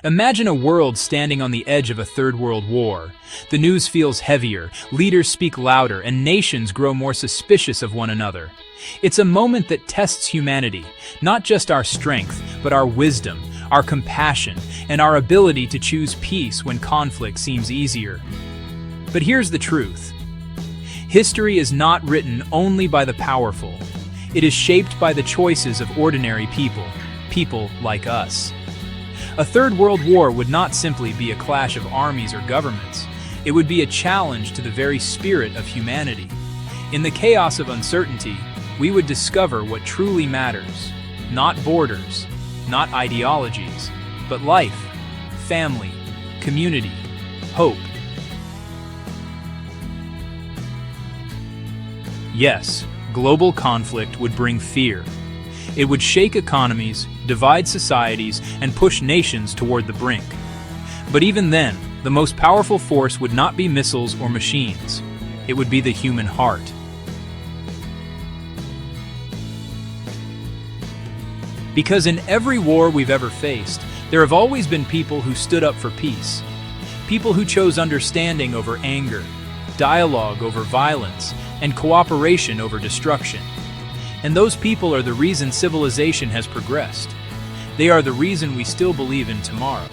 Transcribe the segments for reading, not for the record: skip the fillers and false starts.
Imagine a world standing on the edge of a third world war. The news feels heavier, leaders speak louder, and nations grow more suspicious of one another. It's a moment that tests humanity, not just our strength, but our wisdom, our compassion, and our ability to choose peace when conflict seems easier. But here's the truth. History is not written only by the powerful. It is shaped by the choices of ordinary people, people like us. A third world war would not simply be a clash of armies or governments. It would be a challenge to the very spirit of humanity. In the chaos of uncertainty, we would discover what truly matters. Not borders, not ideologies, but life, family, community, hope. Yes, global conflict would bring fear. It would shake economies, divide societies, and push nations toward the brink. But even then, the most powerful force would not be missiles or machines. It would be the human heart. Because in every war we've ever faced, there have always been people who stood up for peace. People who chose understanding over anger, dialogue over violence, and cooperation over destruction. And those people are the reason civilization has progressed. They are the reason we still believe in tomorrow.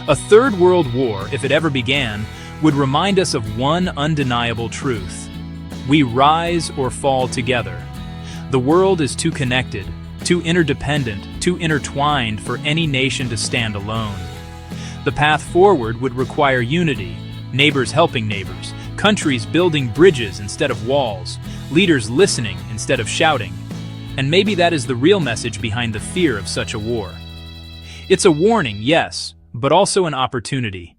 A third world war, if it ever began, would remind us of one undeniable truth. We rise or fall together. The world is too connected, too interdependent, too intertwined for any nation to stand alone. The path forward would require unity, neighbors helping neighbors, countries building bridges instead of walls, leaders listening instead of shouting. And maybe that is the real message behind the fear of such a war. It's a warning, yes, but also an opportunity.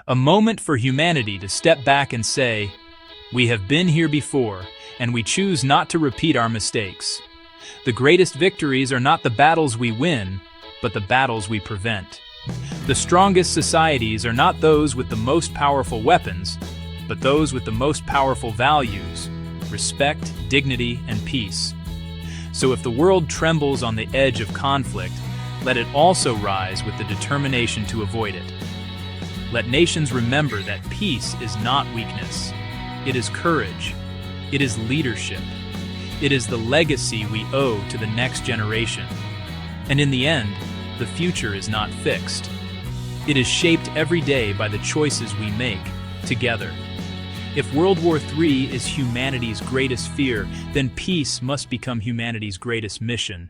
A moment for humanity to step back and say, "We have been here before, and we choose not to repeat our mistakes." The greatest victories are not the battles we win, but the battles we prevent. The strongest societies are not those with the most powerful weapons, but those with the most powerful values: respect, dignity, and peace. So if the world trembles on the edge of conflict, let it also rise with the determination to avoid it. Let nations remember that peace is not weakness. It is courage. It is leadership. It is the legacy we owe to the next generation. And in the end, the future is not fixed. It is shaped every day by the choices we make together. If World War III is humanity's greatest fear, then peace must become humanity's greatest mission.